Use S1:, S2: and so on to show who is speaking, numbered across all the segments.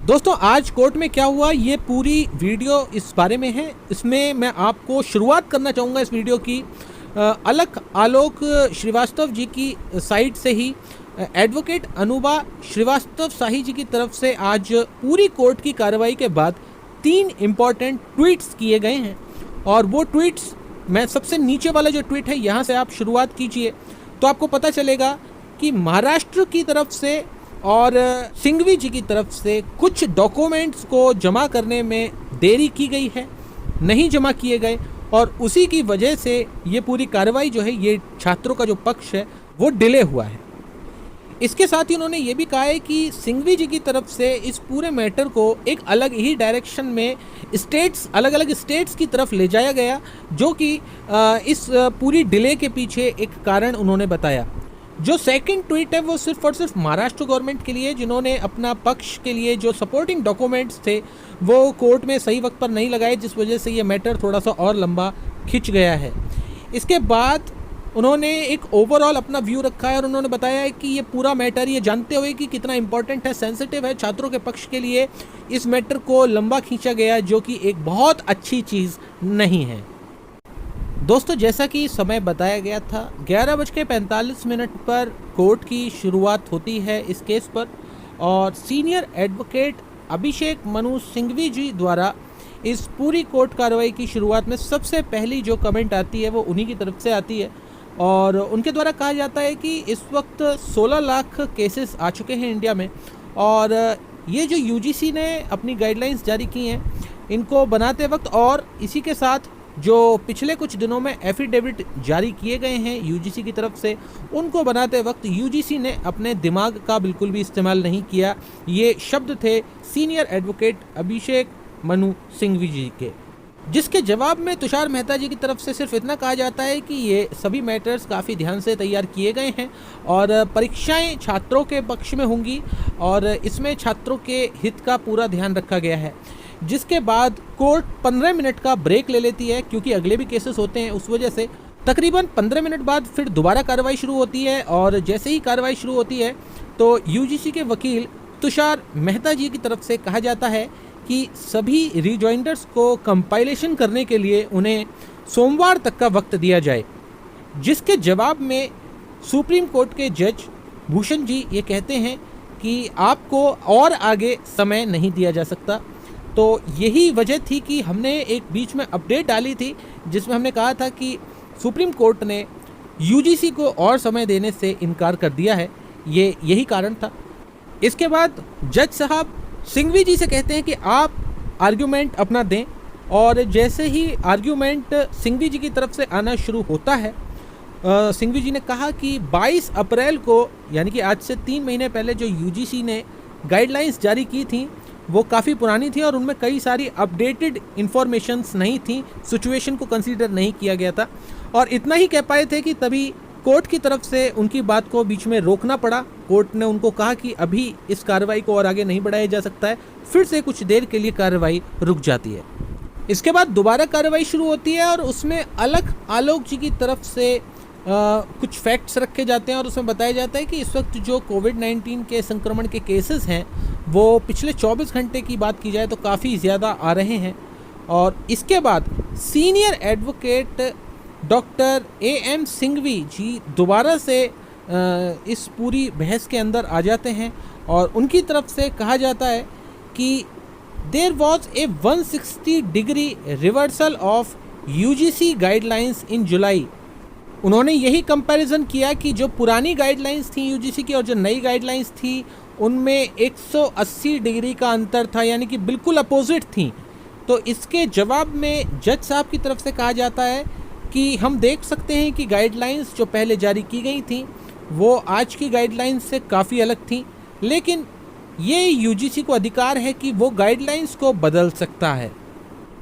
S1: दोस्तों आज कोर्ट में क्या हुआ ये पूरी वीडियो इस बारे में है। इसमें मैं आपको शुरुआत करना चाहूँगा इस वीडियो की अलख आलोक श्रीवास्तव जी की साइड से ही। एडवोकेट अनुबा श्रीवास्तव शाही जी की तरफ से आज पूरी कोर्ट की कार्रवाई के बाद 3 इम्पॉर्टेंट ट्वीट्स किए गए हैं और वो ट्वीट्स मैं सबसे नीचे वाला जो ट्वीट है यहाँ से आप शुरुआत कीजिए तो आपको पता चलेगा कि महाराष्ट्र की तरफ से और सिंघवी जी की तरफ से कुछ डॉक्यूमेंट्स को जमा करने में देरी की गई है, नहीं जमा किए गए और उसी की वजह से ये पूरी कार्रवाई जो है ये छात्रों का जो पक्ष है वो डिले हुआ है। इसके साथ ही उन्होंने ये भी कहा है कि सिंघवी जी की तरफ से इस पूरे मैटर को एक अलग ही डायरेक्शन में अलग अलग स्टेट्स की तरफ ले जाया गया, जो कि इस पूरी डिले के पीछे एक कारण उन्होंने बताया। जो सेकंड ट्वीट है वो सिर्फ और सिर्फ महाराष्ट्र गवर्नमेंट के लिए, जिन्होंने अपना पक्ष के लिए जो सपोर्टिंग डॉक्यूमेंट्स थे वो कोर्ट में सही वक्त पर नहीं लगाए, जिस वजह से ये मैटर थोड़ा सा और लंबा खिंच गया है। इसके बाद उन्होंने एक ओवरऑल अपना व्यू रखा है और उन्होंने बताया है कि ये पूरा मैटर ये जानते हुए कि कितना इंपॉर्टेंट है, सेंसिटिव है छात्रों के पक्ष के लिए, इस मैटर को लंबा खींचा गया, जो कि एक बहुत अच्छी चीज़ नहीं है। दोस्तों जैसा कि समय बताया गया था 11:45 पर कोर्ट की शुरुआत होती है इस केस पर और सीनियर एडवोकेट अभिषेक मनु सिंघवी जी द्वारा इस पूरी कोर्ट कार्रवाई की शुरुआत में सबसे पहली जो कमेंट आती है वो उन्हीं की तरफ से आती है और उनके द्वारा कहा जाता है कि इस वक्त 16 लाख केसेस आ चुके हैं इंडिया में और ये जो यूजीसी ने अपनी गाइडलाइंस जारी की हैं इनको बनाते वक्त और इसी के साथ जो पिछले कुछ दिनों में एफिडेविट जारी किए गए हैं यूजीसी की तरफ से, उनको बनाते वक्त यूजीसी ने अपने दिमाग का बिल्कुल भी इस्तेमाल नहीं किया। ये शब्द थे सीनियर एडवोकेट अभिषेक मनु सिंघवी जी के, जिसके जवाब में तुषार मेहता जी की तरफ से सिर्फ इतना कहा जाता है कि ये सभी मैटर्स काफ़ी ध्यान से तैयार किए गए हैं और परीक्षाएं छात्रों के पक्ष में होंगी और इसमें छात्रों के हित का पूरा ध्यान रखा गया है। जिसके बाद कोर्ट 15 मिनट का ब्रेक ले लेती है क्योंकि अगले भी केसेस होते हैं, उस वजह से तकरीबन 15 मिनट बाद फिर दोबारा कार्रवाई शुरू होती है और जैसे ही कार्रवाई शुरू होती है तो यूजीसी के वकील तुषार मेहता जी की तरफ से कहा जाता है कि सभी रिजॉइंडर्स को कंपाइलेशन करने के लिए उन्हें सोमवार तक का वक्त दिया जाए, जिसके जवाब में सुप्रीम कोर्ट के जज भूषण जी ये कहते हैं कि आपको और आगे समय नहीं दिया जा सकता। तो यही वजह थी कि हमने एक बीच में अपडेट डाली थी जिसमें हमने कहा था कि सुप्रीम कोर्ट ने यूजीसी को और समय देने से इनकार कर दिया है, यही कारण था। इसके बाद जज साहब सिंघवी जी से कहते हैं कि आप आर्ग्यूमेंट अपना दें और जैसे ही आर्ग्यूमेंट सिंघवी जी की तरफ से आना शुरू होता है सिंघवी जी ने कहा कि 22 अप्रैल को यानी कि आज से 3 महीने पहले जो यूजीसी ने गाइडलाइंस जारी की थी वो काफ़ी पुरानी थी और उनमें कई सारी अपडेटेड इन्फॉर्मेशंस नहीं थी, सिचुएशन को कंसीडर नहीं किया गया था और इतना ही कह पाए थे कि तभी कोर्ट की तरफ से उनकी बात को बीच में रोकना पड़ा। कोर्ट ने उनको कहा कि अभी इस कार्रवाई को और आगे नहीं बढ़ाया जा सकता है, फिर से कुछ देर के लिए कार्रवाई रुक जाती है। इसके बाद दोबारा कार्रवाई शुरू होती है और उसमें अलख आलोक जी की तरफ से कुछ फैक्ट्स रखे जाते हैं और उसमें बताया जाता है कि इस वक्त जो कोविड-19 के संक्रमण के केसेस हैं वो पिछले 24 घंटे की बात की जाए तो काफ़ी ज़्यादा आ रहे हैं। और इसके बाद senior advocate doctor AM Singhvi ji दोबारा से इस पूरी बहस के अंदर आ जाते हैं और उनकी तरफ से कहा जाता है कि there was a 160 degree reversal of UGC guidelines in July. उन्होंने यही कंपैरिजन किया कि जो पुरानी गाइडलाइंस थी यूजीसी की और जो नई गाइडलाइंस थी उनमें 180 डिग्री का अंतर था, यानी कि बिल्कुल अपोजिट थी। तो इसके जवाब में जज साहब की तरफ से कहा जाता है कि हम देख सकते हैं कि गाइडलाइंस जो पहले जारी की गई थी वो आज की गाइडलाइंस से काफ़ी अलग थी, लेकिन ये यूजीसी को अधिकार है कि वो गाइडलाइंस को बदल सकता है।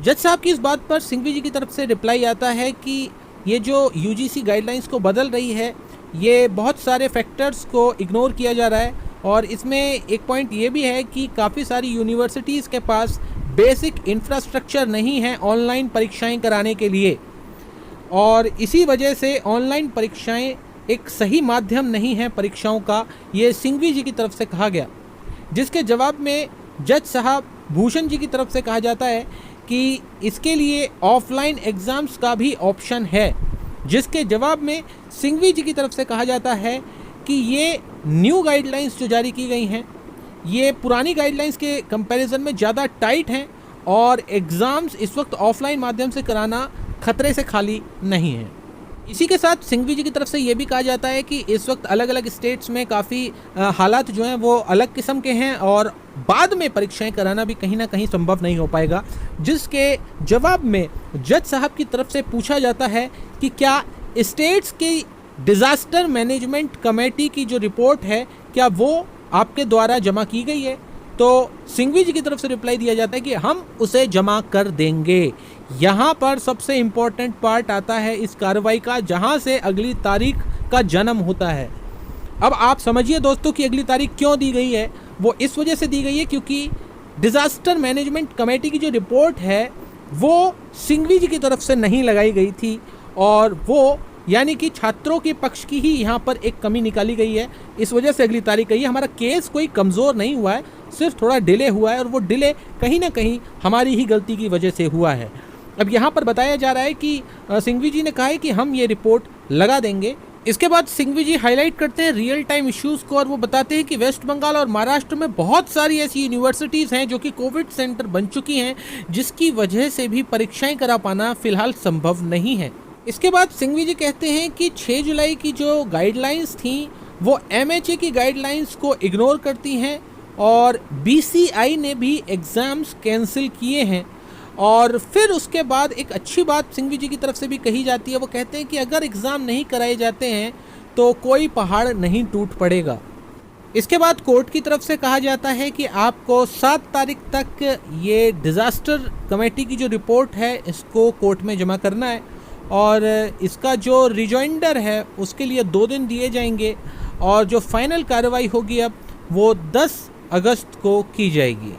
S1: जज साहब की इस बात पर सिंघवी जी की तरफ से रिप्लाई आता है कि ये जो यूजीसी गाइडलाइंस को बदल रही है ये बहुत सारे फैक्टर्स को इग्नोर किया जा रहा है और इसमें एक पॉइंट ये भी है कि काफ़ी सारी यूनिवर्सिटीज़ के पास बेसिक इंफ्रास्ट्रक्चर नहीं है ऑनलाइन परीक्षाएं कराने के लिए और इसी वजह से ऑनलाइन परीक्षाएं एक सही माध्यम नहीं है परीक्षाओं का, ये सिंघवी जी की तरफ से कहा गया। जिसके जवाब में जज साहब भूषण जी की तरफ से कहा जाता है कि इसके लिए ऑफलाइन एग्ज़ाम्स का भी ऑप्शन है, जिसके जवाब में सिंघवी जी की तरफ से कहा जाता है कि ये न्यू गाइडलाइंस जो जारी की गई हैं ये पुरानी गाइडलाइंस के कंपैरिजन में ज़्यादा टाइट हैं और एग्ज़ाम्स इस वक्त ऑफलाइन माध्यम से कराना खतरे से खाली नहीं है। इसी के साथ सिंघवी जी की तरफ से ये भी कहा जाता है कि इस वक्त अलग अलग स्टेट्स में काफ़ी हालात जो हैं वो अलग किस्म के हैं और बाद में परीक्षाएं कराना भी कहीं ना कहीं संभव नहीं हो पाएगा, जिसके जवाब में जज साहब की तरफ से पूछा जाता है कि क्या स्टेट्स की डिज़ास्टर मैनेजमेंट कमेटी की जो रिपोर्ट है क्या वो आपके द्वारा जमा की गई है। तो सिंघवी जी की तरफ से रिप्लाई दिया जाता है कि हम उसे जमा कर देंगे। यहाँ पर सबसे इम्पोर्टेंट पार्ट आता है इस कार्रवाई का, जहाँ से अगली तारीख का जन्म होता है। अब आप समझिए दोस्तों कि अगली तारीख क्यों दी गई है। वो इस वजह से दी गई है क्योंकि डिज़ास्टर मैनेजमेंट कमेटी की जो रिपोर्ट है वो सिंघवी जी की तरफ से नहीं लगाई गई थी और वो यानी कि छात्रों के पक्ष की ही यहाँ पर एक कमी निकाली गई है। इस वजह से अगली तारीख गई है। हमारा केस कोई कमज़ोर नहीं हुआ है, सिर्फ थोड़ा डिले हुआ है और वो डिले कहीं ना कहीं हमारी ही गलती की वजह से हुआ है। अब यहाँ पर बताया जा रहा है कि सिंघवी जी ने कहा है कि हम ये रिपोर्ट लगा देंगे। इसके बाद सिंघवी जी हाईलाइट करते हैं रियल टाइम इश्यूज़ को और वो बताते हैं कि वेस्ट बंगाल और महाराष्ट्र में बहुत सारी ऐसी यूनिवर्सिटीज़ हैं जो कि कोविड सेंटर बन चुकी हैं, जिसकी वजह से भी परीक्षाएं करा पाना फ़िलहाल संभव नहीं है। इसके बाद सिंघवी जी कहते हैं कि 6 जुलाई की जो गाइडलाइंस थी वो MHA की गाइडलाइंस को इग्नोर करती हैं और BCI ने भी एग्ज़ाम्स कैंसिल किए हैं। और फिर उसके बाद एक अच्छी बात सिंघवी जी की तरफ से भी कही जाती है। वो कहते हैं कि अगर एग्ज़ाम नहीं कराए जाते हैं तो कोई पहाड़ नहीं टूट पड़ेगा। इसके बाद कोर्ट की तरफ से कहा जाता है कि आपको 7 तारीख तक ये डिज़ास्टर कमेटी की जो रिपोर्ट है इसको कोर्ट में जमा करना है और इसका जो रिजॉइंडर है उसके लिए 2 दिन दिए जाएंगे और जो फाइनल कार्रवाई होगी अब वो 10 अगस्त को की जाएगी।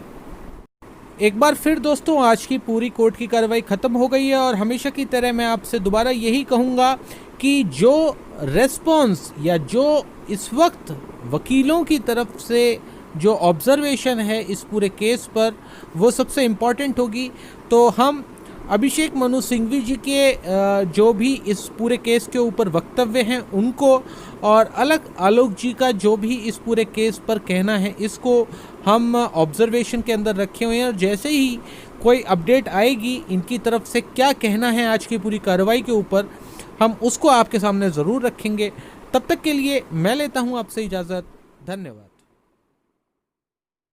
S1: एक बार फिर दोस्तों आज की पूरी कोर्ट की कार्रवाई ख़त्म हो गई है और हमेशा की तरह मैं आपसे दोबारा यही कहूँगा कि जो रेस्पॉन्स या जो इस वक्त वकीलों की तरफ से जो ऑब्जर्वेशन है इस पूरे केस पर वो सबसे इम्पॉर्टेंट होगी। तो हम अभिषेक मनु सिंघवी जी के जो भी इस पूरे केस के ऊपर वक्तव्य हैं उनको और अलग आलोक जी का जो भी इस पूरे केस पर कहना है इसको हम ऑब्जर्वेशन के अंदर रखे हुए हैं और जैसे ही कोई अपडेट आएगी इनकी तरफ से क्या कहना है आज की पूरी कार्रवाई के ऊपर हम उसको आपके सामने ज़रूर रखेंगे। तब तक के लिए मैं लेता हूं आपसे इजाज़त। धन्यवाद।